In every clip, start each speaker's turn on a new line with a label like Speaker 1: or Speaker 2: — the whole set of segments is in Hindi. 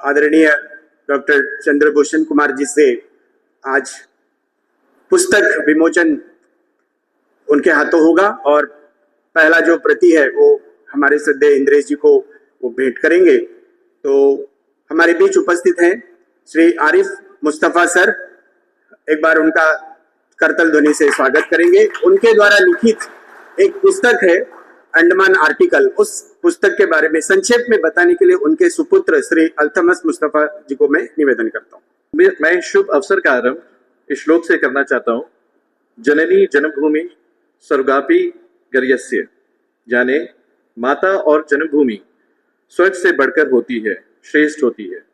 Speaker 1: आदरणीय डॉक्टर चंद्रभूषण कुमार जी से आज पुस्तक विमोचन उनके हाथों होगा और पहला जो प्रति है वो हमारे श्रद्धेय इंद्रेश जी को वो भेंट करेंगे। तो हमारे बीच उपस्थित हैं श्री आरिफ मुस्तफा सर, एक बार उनका करतल ध्वनि से स्वागत करेंगे। उनके द्वारा लिखित एक पुस्तक है अंडमान आर्टिकल, उस पुस्तक के बारे में संक्षेप में बताने के लिए उनके सुपुत्र श्री अल्तमस मुस्तफा जी को मैं निवेदन करता हूँ।
Speaker 2: मैं शुभ अवसर का आरंभ इस श्लोक से करना चाहता हूँ। जननी जन्मभूमि स्वर्गापि गर्यस्य, यानी माता और जन्मभूमि स्वर्ग से बढ़कर होती है, श्रेष्ठ होती है।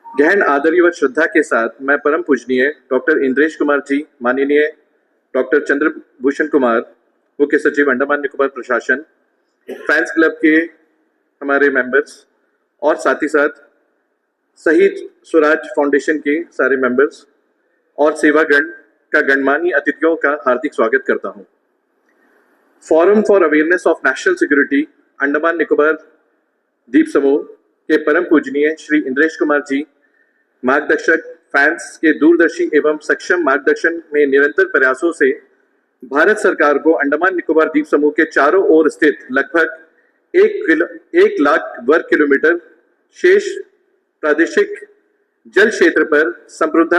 Speaker 2: गहन आदर व श्रद्धा के साथ मैं परम पूजनीय डॉक्टर इंद्रेश कुमार जी, माननीय डॉक्टर चंद्रभूषण कुमार, मुख्य सचिव अंडमान निकोबार प्रशासन, फैंस क्लब के हमारे मेंबर्स और साथ ही साथ शहीद स्वराज फाउंडेशन के सारे मेंबर्स और सेवागण का गणमान्य अतिथियों का हार्दिक स्वागत करता हूं। Forum for awareness of national security Andaman Nicobar द्वीप समूह के परम पूजनीय श्री इंद्रेश कुमार जी, मार्गदर्शक, फैंस के दूरदर्शी एवं सक्षम मार्गदर्शन में निरंतर प्रयासों से भारत सरकार को अंडमान निकोबार द्वीप समूह के चारों ओर स्थित लगभग 1 लाख वर्ग किलोमीटर शेष प्रादेशिक जल क्षेत्र पर समृद्ध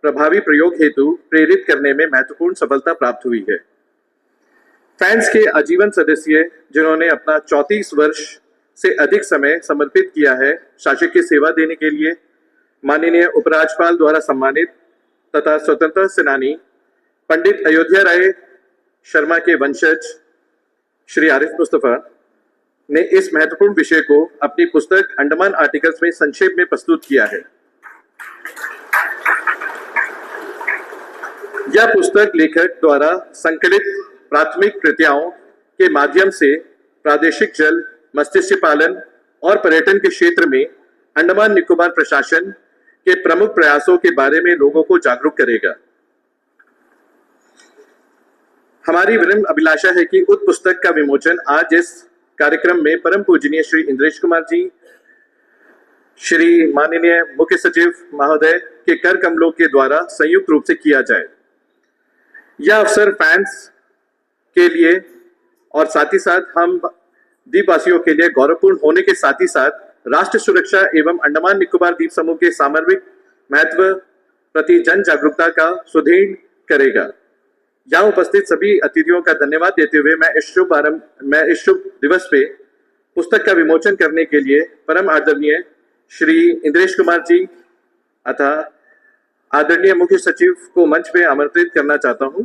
Speaker 2: प्रभावी प्रयोग हेतु प्रेरित करने में महत्वपूर्ण सफलता प्राप्त हुई है। फैंस के आजीवन सदस्य जिन्होंने अपना 34 वर्ष से अधिक समय समर्पित किया है शासक की सेवा देने के लिए, माननीय उपराज्यपाल द्वारा सम्मानित तथा स्वतंत्रता सेनानी पंडित अयोध्या राय शर्मा के वंशज श्री आरिफ मुस्तफा ने इस महत्वपूर्ण विषय को अपनी पुस्तक अंडमान आर्टिकल्स में संक्षेप में प्रस्तुत किया है। यह पुस्तक लेखक द्वारा संकलित प्राथमिक कृतियों के माध्यम से प्रादेशिक जल, मत्स्य पालन और पर्यटन के क्षेत्र में अंडमान निकोबार प्रशासन के प्रमुख प्रयासों के बारे में लोगों को जागरूक करेगा। हमारी विनम्र अभिलाषा है कि उक्त पुस्तक का विमोचन आज इस कार्यक्रम में परम पूजनीय श्री इंद्रेश कुमार जी, श्री माननीय मुख्य सचिव महोदय के कर कमलों के द्वारा संयुक्त रूप से किया जाए। यह अवसर फैंस के लिए और साथ ही साथ हम द्वीपवासियों के लिए गौरवपूर्ण होने के साथ ही साथ राष्ट्र सुरक्षा एवं अंडमान निकोबार द्वीप समूह के सामरिक महत्व प्रति जन जागरूकता का सुदृढ़ करेगा। यहाँ उपस्थित सभी अतिथियों का धन्यवाद देते हुए मैं इस शुभ दिवस पे पुस्तक का विमोचन करने के लिए परम आदरणीय श्री इंद्रेश कुमार जी अथा आदरणीय मुख्य सचिव को मंच पे आमंत्रित करना चाहता हूं।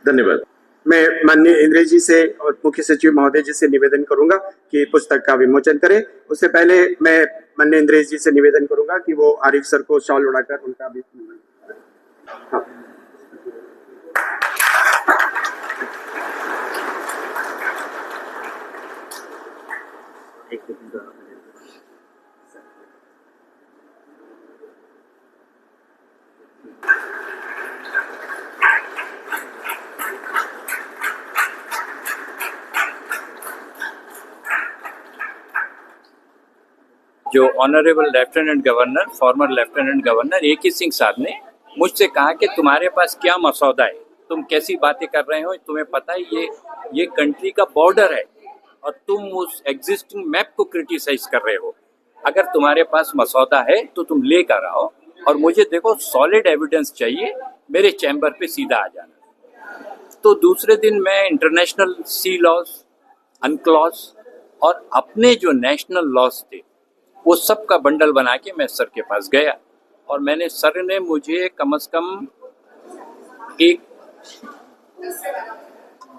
Speaker 2: धन्यवाद।
Speaker 1: मैं माननीय इंद्रेश जी से और मुख्य सचिव महोदय जी से निवेदन करूंगा कि पुस्तक का विमोचन करें। उससे पहले मैं माननीय इंद्रेश जी से निवेदन करूंगा कि वो आरिफ सर को शॉल उड़ाकर उनका भी हाँ।
Speaker 3: जो honourable lieutenant governor, former lieutenant governor A K. Singh साहब ने मुझसे कहा कि तुम्हारे पास क्या मसौदा है, तुम कैसी बातें कर रहे हो, तुम्हें पता है ये कंट्री का बॉर्डर है और तुम उस एग्जिस्टिंग मैप को क्रिटिसाइज कर रहे हो। अगर तुम्हारे पास मसौदा है तो तुम लेकर आओ और मुझे देखो सॉलिड एविडेंस चाहिए, मेरे चैम्बर पे सीधा आ जाना। तो दूसरे दिन मैं इंटरनेशनल सी लॉज, अनक्लॉज और अपने जो नेशनल लॉज थे वो सब का बंडल बना के मैं सर के पास गया और मैंने, सर ने मुझे कम से कम एक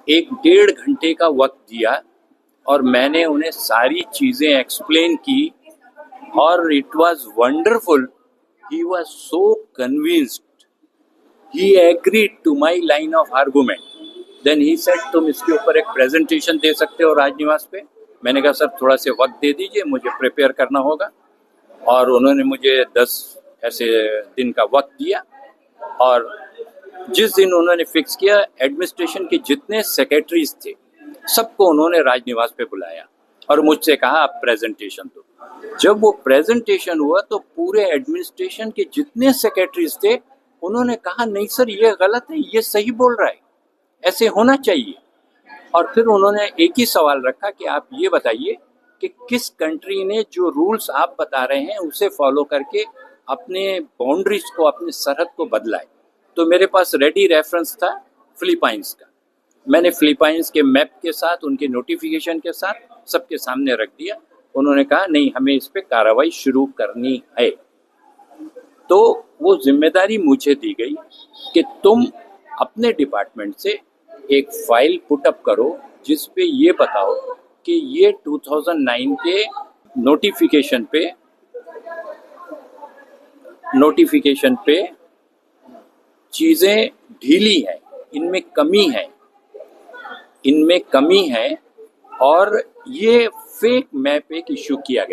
Speaker 3: 1.5 घंटे का वक्त दिया और मैंने उन्हें सारी चीजें एक्सप्लेन की और it was wonderful. He was so convinced, he agreed to my line of argument. Then he said तुम इसके ऊपर एक प्रेजेंटेशन दे सकते हो राजनिवास पे। मैंने कहा सर थोड़ा से वक्त दे दीजिए, मुझे प्रिपेयर करना होगा। और उन्होंने मुझे 10 ऐसे दिन का वक्त दिया और जिस दिन उन्होंने फिक्स किया, एडमिनिस्ट्रेशन के जितने सेक्रेटरीज थे सबको उन्होंने राजनिवास पे बुलाया और मुझसे कहा आप प्रेजेंटेशन दो। जब वो प्रेजेंटेशन हुआ तो पूरे एडमिनिस्ट्रेशन के जितने सेक्रेटरीज थे उन्होंने कहा नहीं सर ये गलत है, ये सही बोल रहा है, ऐसे होना चाहिए। और फिर उन्होंने एक ही सवाल रखा कि आप ये बताइए कि किस कंट्री ने जो रूल्स आप बता रहे हैं उसे फॉलो करके अपने बाउंड्रीज को, अपने सरहद को बदला है। तो मेरे पास रेडी रेफरेंस था फिलीपाइंस का। मैंने फिलीपाइंस के मैप के साथ, उनके नोटिफिकेशन के साथ सबके सामने रख दिया। उन्होंने कहा नहीं हमें इस पे कार्रवाई शुरू करनी है। तो वो जिम्मेदारी मुझे दी गई कि तुम अपने डिपार्टमेंट से एक फाइल पुट अप करो जिस पे ये बताओ कि ये 2009 के नोटिफिकेशन पे चीज़ें ढीली हैं, इनमें कमी है और ये फेक मैप एक इशू किया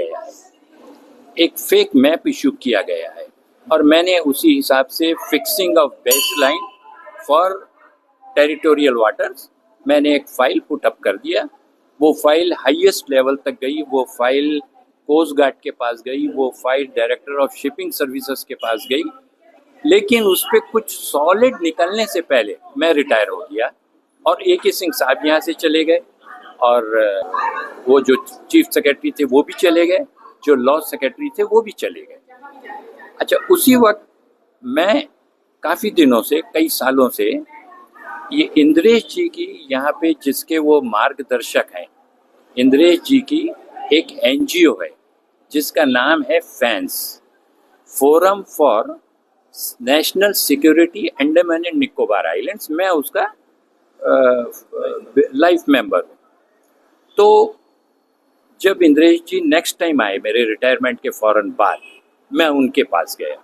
Speaker 3: गया है। और मैंने उसी हिसाब से fixing of baseline for territorial waters मैंने एक फाइल पुट अप कर दिया। वो फाइल हाईएस्ट लेवल तक गई, वो फाइल कोस्ट गार्ड के पास गई, वो file director of shipping services के पास गई, लेकिन उस पर कुछ सॉलिड निकलने से पहले मैं रिटायर हो गया और AK सिंह साहब यहाँ से चले गए और वो जो चीफ सेक्रेटरी थे वो भी चले गए, जो लॉ सेक्रेटरी थे वो भी चले गए। अच्छा, उसी वक्त मैं काफ़ी दिनों से, कई सालों से ये इंद्रेश जी की यहाँ पे, जिसके वो मार्गदर्शक हैं, इंद्रेश जी की एक NGO है जिसका नाम है fans, forum for national security Andaman and Nicobar islands. मैं उसका लाइफ मेंबर हूँ। तो जब इंद्रेश जी नेक्स्ट टाइम आए मेरे रिटायरमेंट के फौरन बाद, मैं उनके पास गया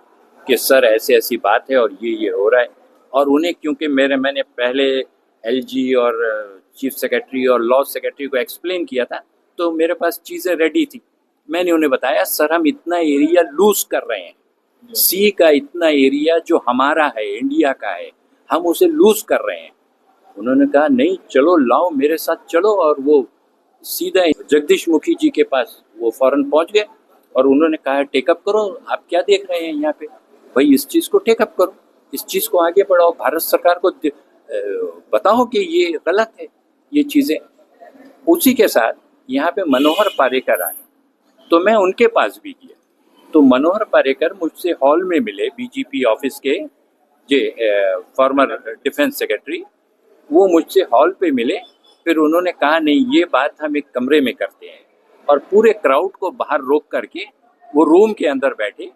Speaker 3: कि सर ऐसी ऐसी बात है और ये हो रहा है। और उन्हें, क्योंकि मैंने पहले LG और चीफ सेक्रेटरी और लॉ सेक्रेटरी को एक्सप्लेन किया था, तो मेरे पास चीज़ें रेडी थी। मैंने उन्हें बताया सर हम इतना एरिया लूज कर रहे हैं, सी का इतना एरिया जो हमारा है, इंडिया का है, हम उसे लूज कर रहे हैं। उन्होंने कहा नहीं चलो लाओ मेरे साथ चलो, और वो सीधा जगदीश मुखी जी के पास वो फौरन पहुंच गए और उन्होंने कहा टेकअप करो, आप क्या देख रहे हैं यहाँ पे, भाई इस चीज़ को टेकअप करो, इस चीज़ को आगे बढ़ाओ, भारत सरकार को बताओ कि ये गलत है ये चीज़ें। उसी के साथ यहाँ पे मनोहर पारेकर आए, तो मैं उनके पास भी गया। तो मनोहर पारेकर मुझसे हॉल में मिले, BGP ऑफिस के फॉर्मर डिफेंस सेक्रेटरी, वो मुझसे हॉल पे मिले। फिर उन्होंने कहा नहीं ये बात हम एक कमरे में करते हैं, और पूरे क्राउड को बाहर रोक करके वो रूम के अंदर बैठे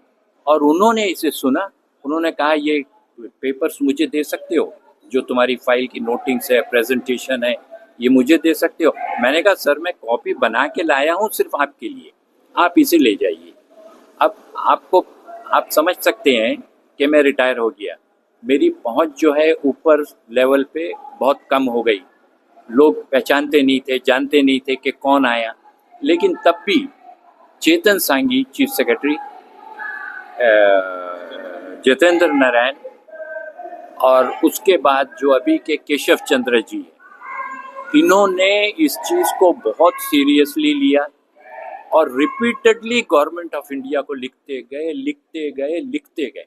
Speaker 3: और उन्होंने इसे सुना। उन्होंने कहा ये पेपर्स मुझे दे सकते हो, जो तुम्हारी फाइल की नोटिंग्स है, प्रेजेंटेशन है, ये मुझे दे सकते हो। मैंने कहा सर मैं कॉपी बना के लाया हूँ सिर्फ आपके लिए, आप इसे ले जाइए। अब आप समझ सकते हैं कि मैं रिटायर हो गया, मेरी पहुंच जो है ऊपर लेवल पे बहुत कम हो गई, लोग पहचानते नहीं थे, जानते नहीं थे कि कौन आया। लेकिन तब भी चेतन सांगी चीफ सेक्रेटरी, जितेंद्र नारायण, और उसके बाद जो अभी के केशव चंद्र जी हैं, इन्होंने इस चीज़ को बहुत सीरियसली लिया और रिपीटेडली गवर्नमेंट ऑफ इंडिया को लिखते गए।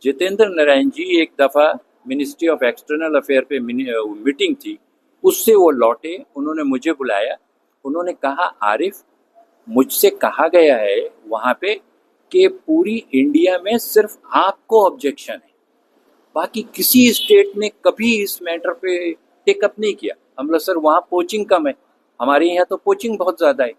Speaker 3: जितेंद्र नारायण जी एक दफ़ा मिनिस्ट्री ऑफ एक्सटर्नल अफेयर पे मीटिंग थी, उससे वो लौटे, उन्होंने मुझे बुलाया, उन्होंने कहा आरिफ मुझसे कहा गया है वहाँ पे कि पूरी इंडिया में सिर्फ आपको ऑब्जेक्शन है, बाकी किसी स्टेट ने कभी इस मैटर पे टेकअप नहीं किया। हम लोग सर वहाँ पोचिंग कम है, हमारे यहाँ तो पोचिंग बहुत ज़्यादा है,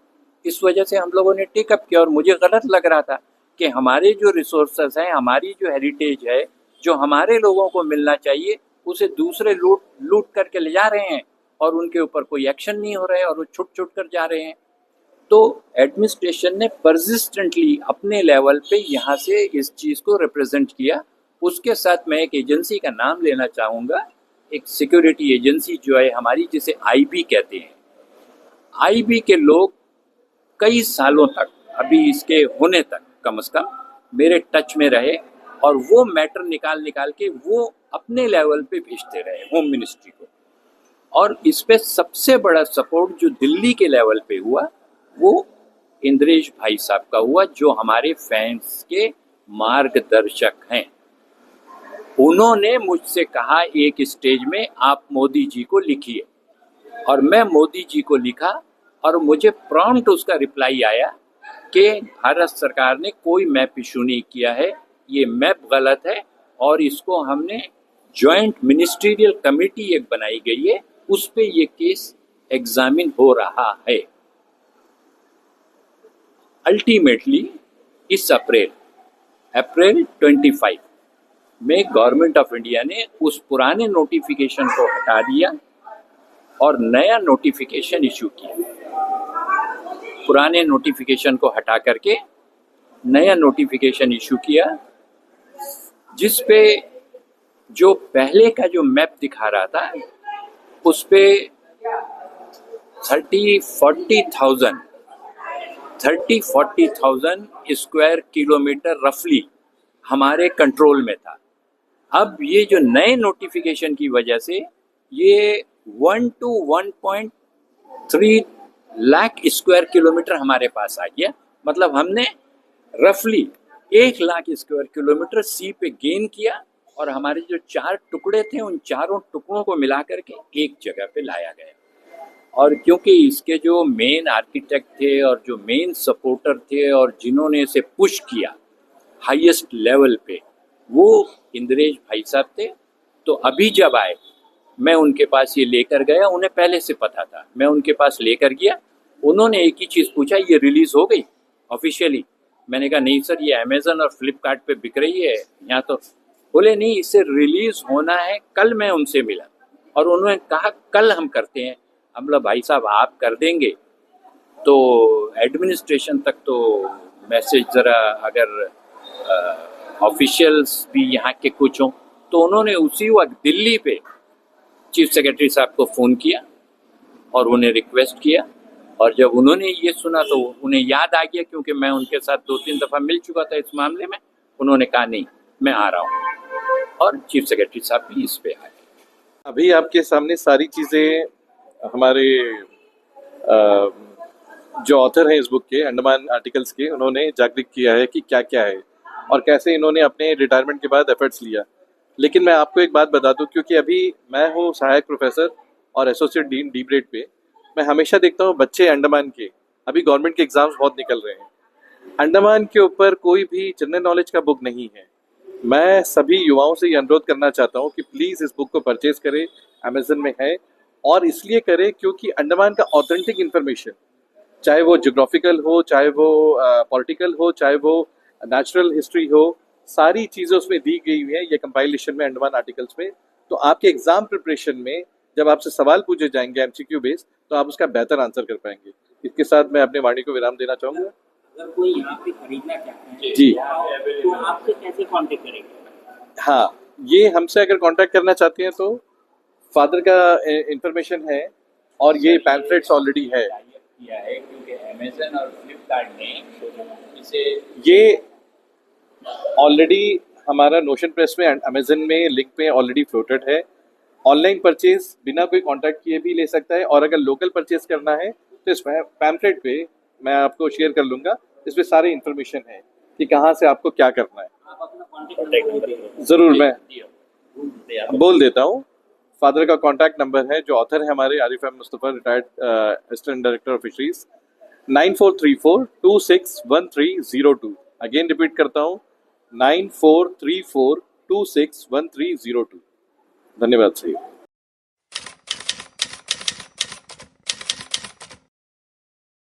Speaker 3: इस वजह से हम लोगों ने टेकअप किया। और मुझे गलत लग रहा था कि हमारे जो रिसोर्सेज हैं, हमारी जो हेरिटेज है, जो हमारे लोगों को मिलना चाहिए, उसे दूसरे लूट करके ले जा रहे हैं और उनके ऊपर कोई एक्शन नहीं हो रहा है और वो छुट कर जा रहे हैं। तो एडमिनिस्ट्रेशन ने परसिस्टेंटली अपने लेवल पे यहाँ से इस चीज़ को रिप्रेजेंट किया। उसके साथ मैं एक एजेंसी का नाम लेना चाहूँगा, एक सिक्योरिटी एजेंसी जो है हमारी, जिसे IB कहते हैं। IB के लोग कई सालों तक, अभी इसके होने तक कम से कम, मेरे टच में रहे और वो मैटर निकाल के वो अपने लेवल पे भेजते रहे होम मिनिस्ट्री को। और इस पे सबसे बड़ा सपोर्ट जो दिल्ली के लेवल पे हुआ, वो इंद्रेश भाई साहब का हुआ, जो हमारे फैंस के मार्गदर्शक हैं। उन्होंने मुझसे कहा एक स्टेज में, आप मोदी जी को लिखिए, और मैं मोदी जी को लिखा और मुझे प्रॉम्प्ट उसका रिप्लाई आया कि भारत सरकार ने कोई मैप इशू नहीं किया है, ये मैप गलत है और इसको हमने जॉइंट मिनिस्ट्रियल कमेटी एक बनाई गई है, उस पे ये केस एग्जामिन हो रहा है। अल्टीमेटली इस अप्रैल 25 में गवर्नमेंट ऑफ इंडिया ने उस पुराने नोटिफिकेशन को हटा दिया और नया नोटिफिकेशन इशू किया। पुराने नोटिफिकेशन को हटा करके नया नोटिफिकेशन इशू किया, जिस पे जो पहले का जो मैप दिखा रहा था उस पे 30-40,000 स्क्वायर किलोमीटर रफली हमारे कंट्रोल में था। अब ये जो नए नोटिफिकेशन की वजह से ये 1 to 1.3 लाख स्क्वायर किलोमीटर हमारे पास आ गया। मतलब हमने रफली 1 लाख स्क्वायर किलोमीटर सी पे गेन किया और हमारे जो 4 टुकड़े थे उन चारों टुकड़ों को मिला करके एक जगह पे लाया गया। और क्योंकि इसके जो मेन आर्किटेक्ट थे और जो मेन सपोर्टर थे और जिन्होंने इसे पुश किया हाईएस्ट लेवल पे, वो इंद्रेश भाई साहब थे। तो अभी जब आए, मैं उनके पास ये लेकर गया, उन्हें पहले से पता था, मैं उनके पास लेकर गया। उन्होंने एक ही चीज़ पूछा, ये रिलीज़ हो गई ऑफिशियली? मैंने कहा नहीं सर, ये अमेज़न और फ्लिपकार्ट पे बिक रही है यहाँ। तो बोले नहीं, इसे रिलीज़ होना है। कल मैं उनसे मिला और उन्होंने कहा कल हम करते हैं। हम बोला भाई साहब आप कर देंगे तो एडमिनिस्ट्रेशन तक तो मैसेज ज़रा अगर ऑफिशियल्स भी यहाँ के कुछ हों। तो उन्होंने उसी वक्त दिल्ली पे चीफ सेक्रेटरी साहब को फ़ोन किया और उन्हें रिक्वेस्ट किया, और जब उन्होंने ये सुना तो उन्हें याद आ गया, क्योंकि मैं उनके साथ 2-3 दफ़ा मिल चुका था इस मामले में। उन्होंने कहा नहीं मैं आ रहा हूँ, और चीफ सेक्रेटरी साहब भी इस पे आ गए।
Speaker 2: अभी आपके सामने सारी चीज़ें हमारे जो ऑथर हैं इस बुक के, अंडमान आर्टिकल्स के, उन्होंने जागृत किया है कि क्या क्या है और कैसे इन्होंने अपने रिटायरमेंट के बाद एफर्ट्स लिया। लेकिन मैं आपको एक बात बता दूं, क्योंकि अभी मैं हूं सहायक प्रोफेसर और एसोसिएट डीन डी ब्रेड पे। मैं हमेशा देखता हूं बच्चे अंडमान के, अभी गवर्नमेंट के एग्जाम्स बहुत निकल रहे हैं, अंडमान के ऊपर कोई भी जनरल नॉलेज का बुक नहीं है। मैं सभी युवाओं से ये अनुरोध करना चाहता हूँ कि प्लीज़ इस बुक को परचेज करें, अमेजन में है। और इसलिए करें क्योंकि अंडमान का ऑथेंटिक इन्फॉर्मेशन, चाहे वो ज्योग्राफिकल हो, चाहे वो पॉलिटिकल हो, चाहे वो नेचुरल हिस्ट्री हो, सारी चीज़ें उसमें दी गई हुई है ये कंपाइलेशन में, अंडमान आर्टिकल्स में। तो आपके एग्जाम प्रिपरेशन में जब आपसे सवाल पूछे जाएंगे एमसीक्यू बेस्ड, तो आप उसका बेहतर आंसर कर पाएंगे। इसके साथ मैं अपने वाणी को विराम देना चाहूँगा।
Speaker 4: अगर कोई यहाँ पे खरीदना चाहते हैं
Speaker 2: जी,
Speaker 4: तो आपसे कैसे कांटेक्ट करेंगे?
Speaker 2: हाँ, ये हमसे अगर कांटेक्ट करना चाहते हैं तो फादर का इंफॉर्मेशन है और ये पैम्फलेट्स ऑलरेडी है।
Speaker 3: किया है क्योंकि अमेजन और फ्लिपकार्ट ने इसे,
Speaker 2: ये ऑलरेडी हमारा नोशन प्रेस में, अमेजन में लिंक पे ऑलरेडी फ्लोटेड है। ऑनलाइन परचेज बिना कोई कांटेक्ट किए भी ले सकता है, और अगर लोकल परचेज करना है तो इस पैम्फलेट पे मैं आपको शेयर कर लूँगा, इस पे सारी इन्फॉर्मेशन है कि कहाँ से आपको क्या करना है।
Speaker 4: आप अपना कांटेक्ट
Speaker 2: ज़रूर मैं बोल देता हूँ। फादर का कॉन्टैक्ट नंबर है, जो ऑथर है हमारे Arif Ahmed Mustafa, retired assistant director of fisheries, 9434261302। Again repeat करता हूँ, 9434261302। धन्यवाद सही।